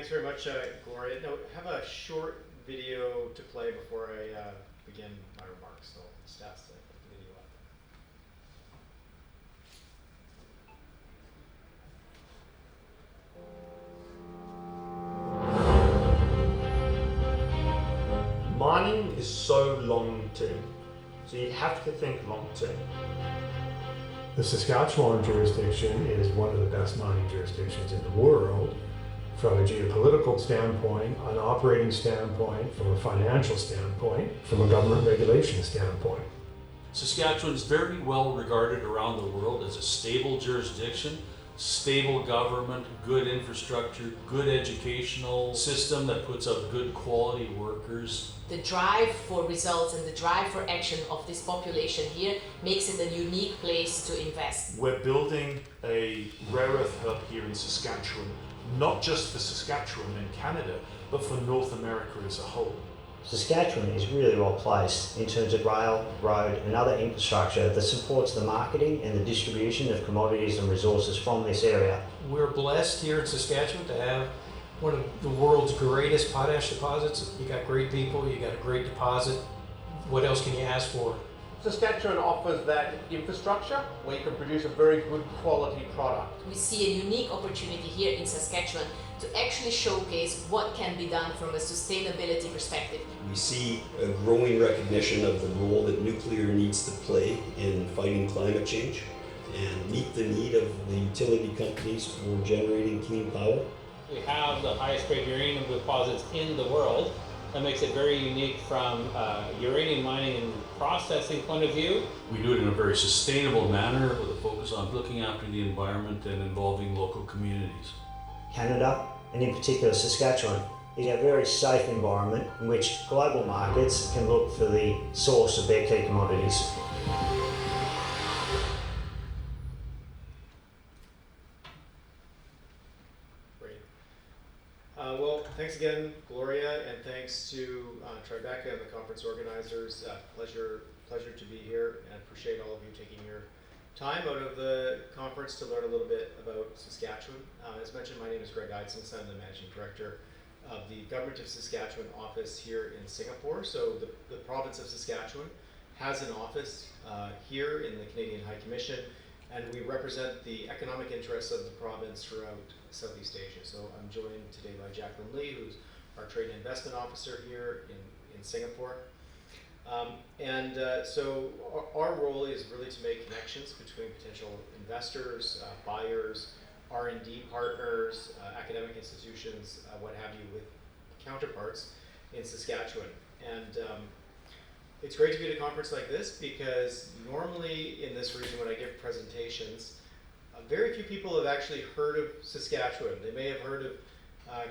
Thanks very much, Gloria. Now, have a short video to play before I begin my remarks. So, stats to put the video up. Mining is so long term, so you have to think long term. The Saskatchewan jurisdiction is one of the best mining jurisdictions in the world from a geopolitical standpoint, an operating standpoint, from a financial standpoint, from a government regulation standpoint. Saskatchewan is very well regarded around the world as a stable jurisdiction, stable government, good infrastructure, good educational system that puts up good quality workers. The drive for results and the drive for action of this population here makes it a unique place to invest. We're building a rare earth hub here in Saskatchewan, not just for Saskatchewan and Canada, but for North America as a whole. Saskatchewan is really well placed in terms of rail, road and other infrastructure that supports the marketing and the distribution of commodities and resources from this area. We're blessed here in Saskatchewan to have one of the world's greatest potash deposits. You got great people, you got a great deposit. What else can you ask for? Saskatchewan offers that infrastructure where you can produce a very good quality product. We see a unique opportunity here in Saskatchewan to actually showcase what can be done from a sustainability perspective. We see a growing recognition of the role that nuclear needs to play in fighting climate change and meet the need of the utility companies for generating clean power. We have the highest grade uranium deposits in the world. That makes it very unique from uranium mining and processing point of view. We do it in a very sustainable manner with a focus on looking after the environment and involving local communities. Canada, and in particular Saskatchewan, is a very safe environment in which global markets can look for the source of their key commodities. Well, thanks again, Gloria, and thanks to Tribeca and the conference organizers. Pleasure to be here, and appreciate all of you taking your time out of the conference to learn a little bit about Saskatchewan. As mentioned, my name is Greg Edisness. I'm the Managing Director of the Government of Saskatchewan office here in Singapore. So the province of Saskatchewan has an office here in the Canadian High Commission, and we represent the economic interests of the province throughout Southeast Asia. So I'm joined today by Jacqueline Lee, who's our Trade and Investment Officer here in Singapore. So our role is really to make connections between potential investors, buyers, R&D partners, academic institutions, what have you, with counterparts in Saskatchewan. And it's great to be at a conference like this because normally in this region when I give presentations, very few people have actually heard of Saskatchewan. They may have heard of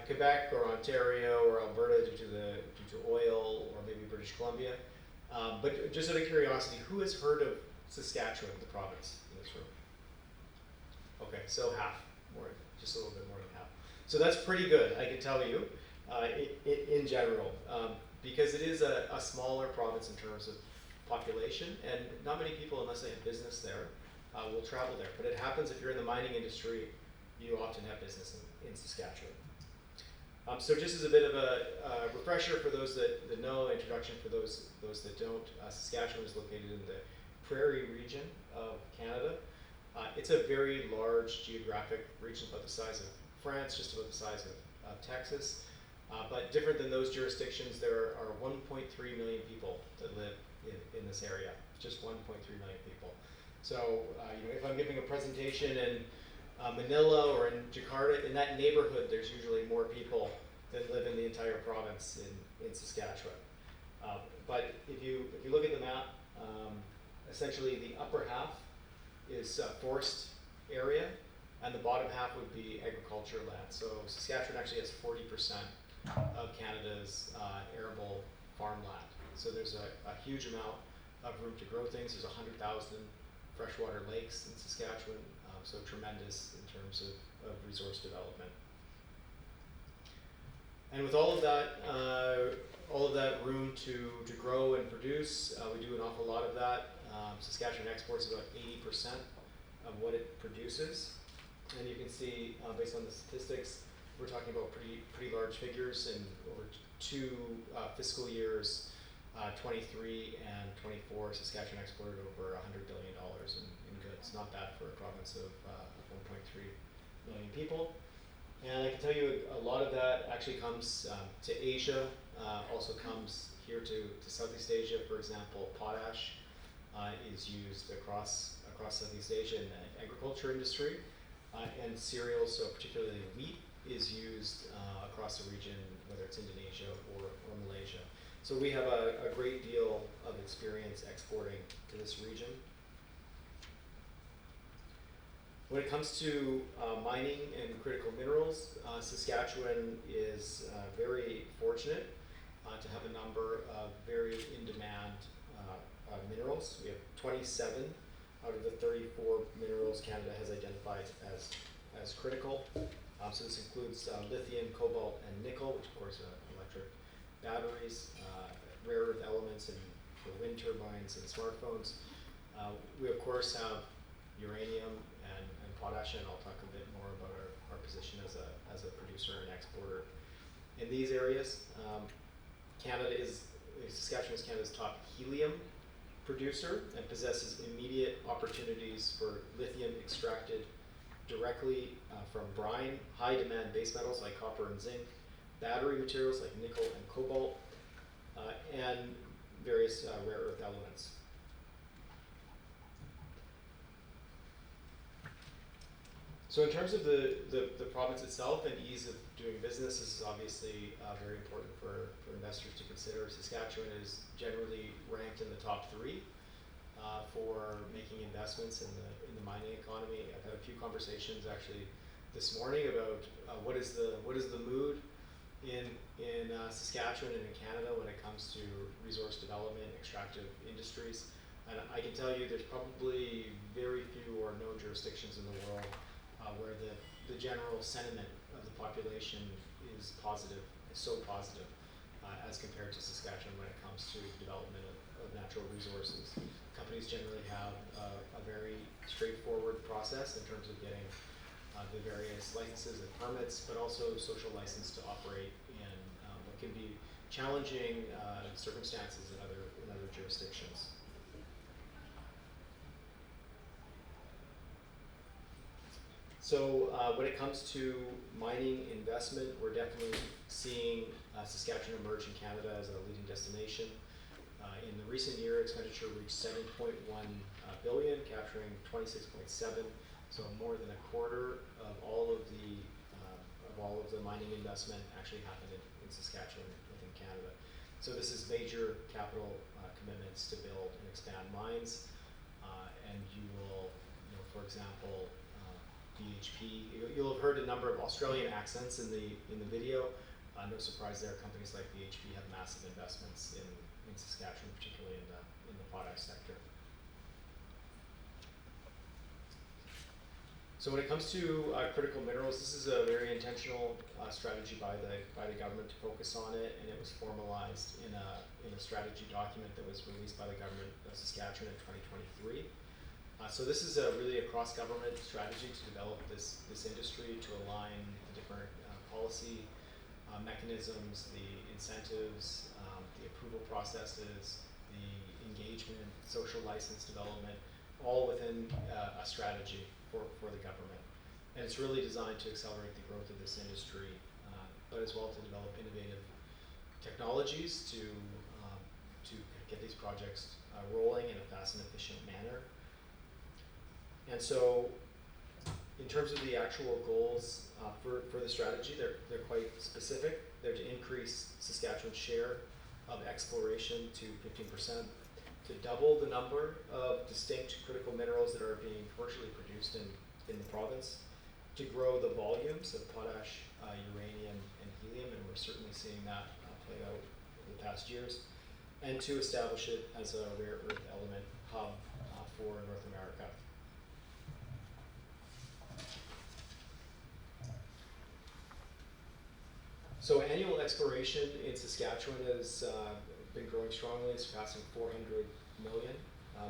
Quebec or Ontario or Alberta due to oil, or maybe British Columbia. But just out of curiosity, who has heard of Saskatchewan, the province, in this room? Okay, so half, just a little bit more than half. So that's pretty good, I can tell you, in general, because it is a smaller province in terms of population, and not many people, unless they have business there, will travel there. But it happens if you're in the mining industry, you often have business in Saskatchewan. So just as a bit of a refresher for those that know, introduction for those that don't, Saskatchewan is located in the Prairie region of Canada. It's a very large geographic region, about the size of France, just about the size of Texas. But different than those jurisdictions, there are 1.3 million people that live in this area, just 1.3 million people. So if I'm giving a presentation in Manila or in Jakarta, in that neighborhood, there's usually more people that live in the entire province in Saskatchewan. But if you look at the map, essentially the upper half is forest area, and the bottom half would be agriculture land. So Saskatchewan actually has 40% of Canada's arable farmland. So there's a huge amount of room to grow things. There's 100,000 freshwater lakes in Saskatchewan, so tremendous in terms of resource development. And with all of that room to grow and produce, we do an awful lot of that. Saskatchewan exports about 80% of what it produces. And you can see, based on the statistics, we're talking about pretty large figures. In over two fiscal years, 23 and 24, Saskatchewan exported over $100 billion in goods. Not bad for a province of 1.3 million people. And I can tell you a lot of that actually comes to Asia, also comes here to Southeast Asia. For example, potash is used across Southeast Asia in the agriculture industry, and cereals, so particularly wheat, is used across the region, whether it's Indonesia or Malaysia. So we have a great deal of experience exporting to this region. When it comes to mining and critical minerals, Saskatchewan is very fortunate to have a number of very in-demand minerals. We have 27 out of the 34 minerals Canada has identified as critical. So this includes lithium, cobalt, and nickel, which of course are electric batteries, rare earth elements for wind turbines and smartphones. We of course have uranium and potash, and I'll talk a bit more about our position as a producer and exporter in these areas. Saskatchewan is Canada's top helium producer and possesses immediate opportunities for lithium extracted directly from brine, high demand base metals like copper and zinc, battery materials like nickel and cobalt, and various rare earth elements. So in terms of the province itself and ease of doing business, this is obviously very important for investors to consider. Saskatchewan is generally ranked in the top 3 for making investments in the mining economy. I've had a few conversations actually this morning about what is the mood in Saskatchewan and in Canada when it comes to resource development, extractive industries. And I can tell you there's probably very few or no jurisdictions in the world where the general sentiment of the population is positive, is so positive as compared to Saskatchewan when it comes to development of natural resources. Companies generally have a very straightforward process in terms of getting the various licenses and permits, but also social license to operate in what can be challenging circumstances in other jurisdictions. So when it comes to mining investment, we're definitely seeing Saskatchewan emerge in Canada as a leading destination. In the recent year, expenditure reached $7.1 billion, capturing 26.7, so more than a quarter of all of the mining investment actually happened in Saskatchewan within Canada. So this is major capital commitments to build and expand mines, and you will, for example, BHP. You'll have heard a number of Australian accents in the video. No surprise there. Companies like BHP have massive investments in Saskatchewan, particularly in the potash sector. So when it comes to critical minerals, this is a very intentional strategy by the government to focus on it, and it was formalized in a strategy document that was released by the government of Saskatchewan in 2023. So this is really a cross-government strategy to develop this industry, to align the different policy mechanisms, the incentives, the approval processes, the engagement, social license development, all within a strategy for the government. And it's really designed to accelerate the growth of this industry, but as well to develop innovative technologies to get these projects rolling in a fast and efficient manner. And so, in terms of the actual goals for the strategy, they're quite specific. They're to increase Saskatchewan's share of exploration to 15%, to double the number of distinct critical minerals that are being commercially produced in the province, to grow the volumes of potash, uranium, and helium, and we're certainly seeing that play out over the past years, and to establish it as a rare earth element hub for North America. So annual exploration in Saskatchewan has been growing strongly, surpassing 400 million.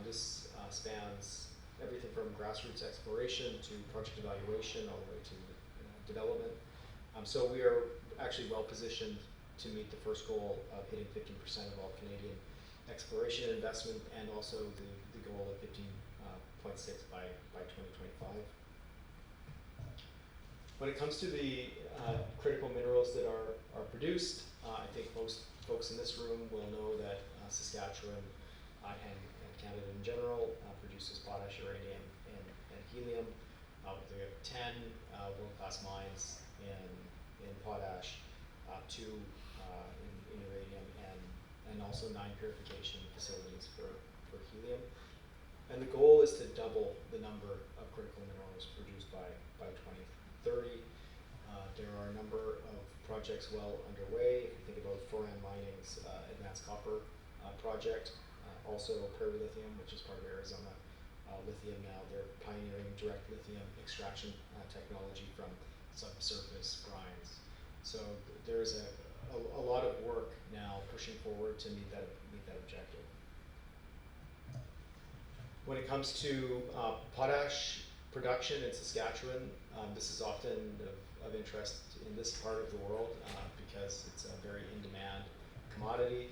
This spans everything from grassroots exploration to project evaluation all the way to development. So we are actually well positioned to meet the first goal of hitting 15% of all Canadian exploration and investment, and also the goal of 15.6 by 2025. When it comes to the critical minerals that are produced, I think most folks in this room will know that Saskatchewan and Canada in general produces potash, uranium, and helium. We have 10 world-class mines in potash, 2 in uranium, and also 9 purification facilities for helium. And the goal is to double the number of critical minerals produced by 2030. There are a number of projects well underway. If you think about Foran Mining's Advanced Copper project, also Prairie Lithium, which is part of Arizona Lithium now, they're pioneering direct lithium extraction technology from subsurface brines. So there's a lot of work now pushing forward to meet that objective. When it comes to potash production in Saskatchewan, this is often of interest in this part of the world because it's a very in-demand commodity.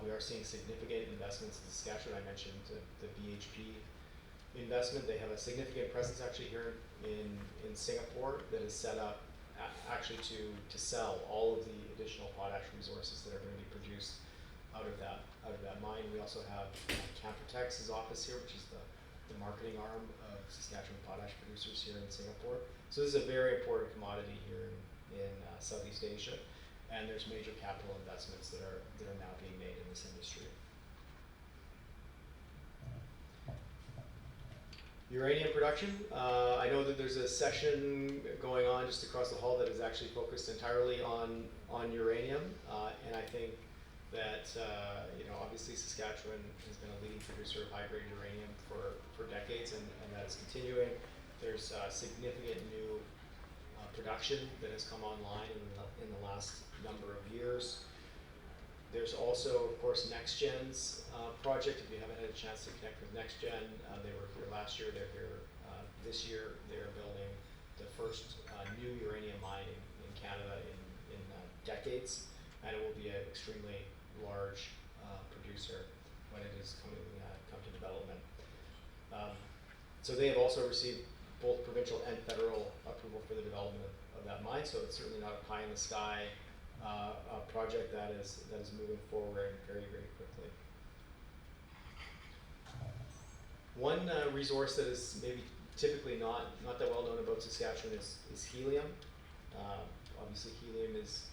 We are seeing significant investments in Saskatchewan. I mentioned the BHP investment. They have a significant presence actually here in Singapore that is set up actually to sell all of the additional potash resources that are going to be produced out of that mine. We also have Canprotex's office here, which is the marketing arm of Saskatchewan potash producers here in Singapore. So this is a very important commodity here in Southeast Asia, and there's major capital investments that are now being made in this industry. Uranium production. I know that there's a session going on just across the hall that is actually focused entirely on uranium, and I think that obviously Saskatchewan has been a leading producer of high-grade uranium for decades, and that is continuing. There's significant new production that has come online in the last number of years. There's also, of course, NextGen's project. If you haven't had a chance to connect with NextGen, they were here last year, they're here this year. They're building the first new uranium mine in Canada in decades, and it will be an extremely large producer when it is come to development. So they have also received both provincial and federal approval for the development of that mine, so it's certainly not a pie in the sky project that is moving forward very, very quickly. One resource that is maybe typically not that well known about Saskatchewan is helium. Obviously helium is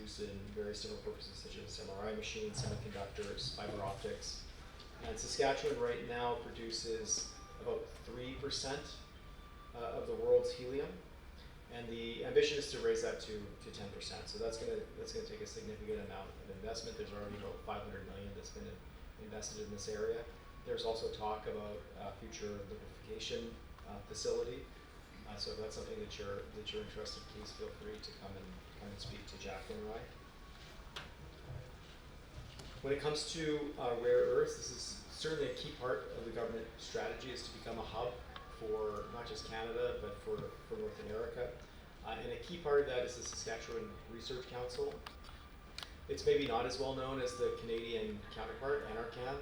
used in various different purposes such as MRI machines, semiconductors, fiber optics. And Saskatchewan right now produces about 3% of the world's helium. And the ambition is to raise that to 10%. So that's gonna take a significant amount of investment. There's already about $500 million that's been invested in this area. There's also talk about a future liquefaction facility. So if that's something that you're interested, please feel free to come and speak to Jacqueline and I. When it comes to rare earths, this is certainly a key part of the government strategy, is to become a hub for not just Canada, but for North America. And a key part of that is the Saskatchewan Research Council. It's maybe not as well known as the Canadian counterpart, NRCan,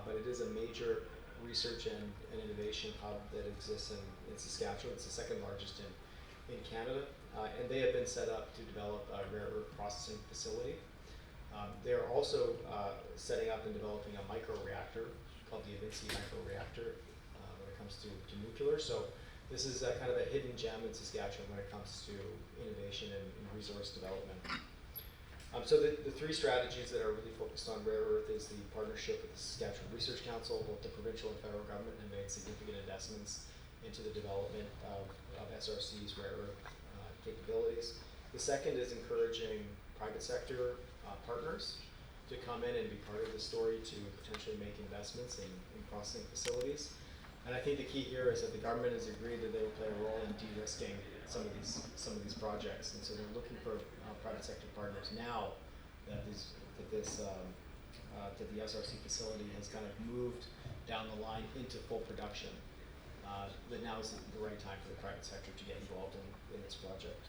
but it is a major research and innovation hub that exists in Saskatchewan. It's the second largest in Canada, and they have been set up to develop a rare earth processing facility. They are also setting up and developing a microreactor called the Edisness microreactor when it comes to nuclear. So this is kind of a hidden gem in Saskatchewan when it comes to innovation and resource development. So the three strategies that are really focused on rare earth is the partnership with the Saskatchewan Research Council. Both the provincial and federal government have made significant investments into the development of SRC's rare earth capabilities. The second is encouraging private sector partners to come in and be part of the story to potentially make investments in processing facilities. And I think the key here is that the government has agreed that they will play a role in de-risking some of these projects, and so they're looking for private sector partners now that the SRC facility has kind of moved down the line into full production. That now is the right time for the private sector to get involved in this project.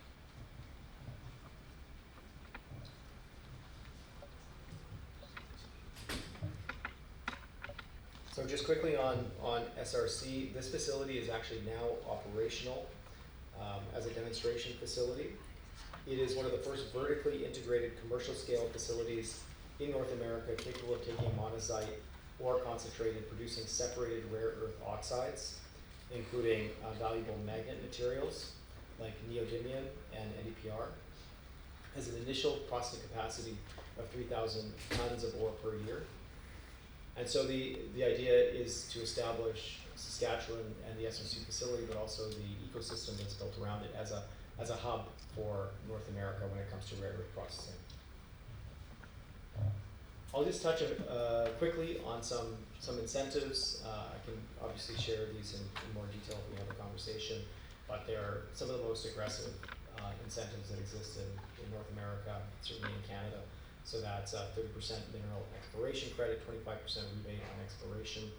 just quickly on SRC, this facility is actually now operational as a demonstration facility. It is one of the first vertically integrated commercial scale facilities in North America capable of taking monazite ore concentrate and producing separated rare earth oxides, including valuable magnet materials like neodymium and NdPr, has an initial processing capacity of 3,000 tons of ore per year. And so the idea is to establish Saskatchewan and the SRC facility, but also the ecosystem that's built around it as a hub for North America when it comes to rare earth processing. I'll just touch quickly on some incentives. I can obviously share these in more detail if we have a conversation, but they are some of the most aggressive incentives that exist in North America, certainly in Canada. So that's 30% mineral exploration credit, 25% rebate on exploration,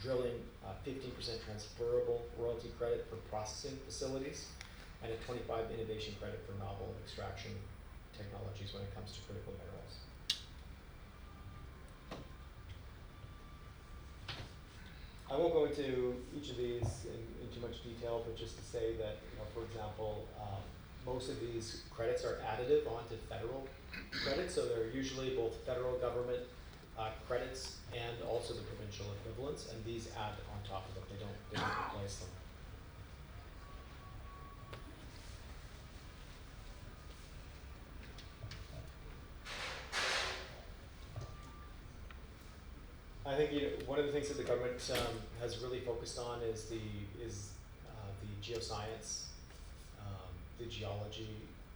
drilling, 15% transferable royalty credit for processing facilities, and a 25% innovation credit for novel extraction technologies when it comes to critical minerals. I won't go into each of these in too much detail, but just to say that, for example, most of these credits are additive onto federal credits, so they're usually both federal government credits and also the provincial equivalents, and these add on top of it. They don't replace them. I think one of the things that the government has really focused on is the geoscience, the geology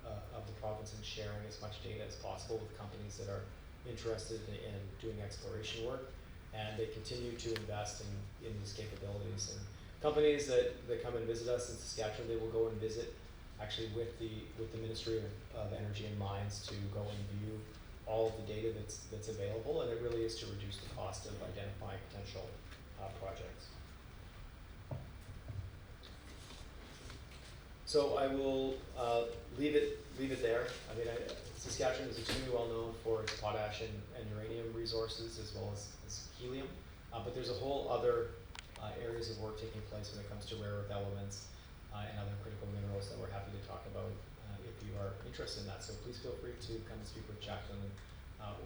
of the province, and sharing as much data as possible with companies that are interested in doing exploration work, and they continue to invest in these capabilities. And companies that come and visit us in Saskatchewan, they will go and visit actually with the Ministry of Energy and Mines to go and view all of the data that's available, and it really is to reduce the cost of identifying potential projects. So I will leave it there. I mean, Saskatchewan is extremely well known for its potash and uranium resources, as well as helium, but there's a whole other areas of work taking place when it comes to rare earth elements and other critical minerals that we're happy to talk about if you are interested in that. So please feel free to come and speak with Jacqueline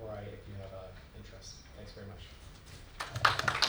or I if you have interest. Thanks very much.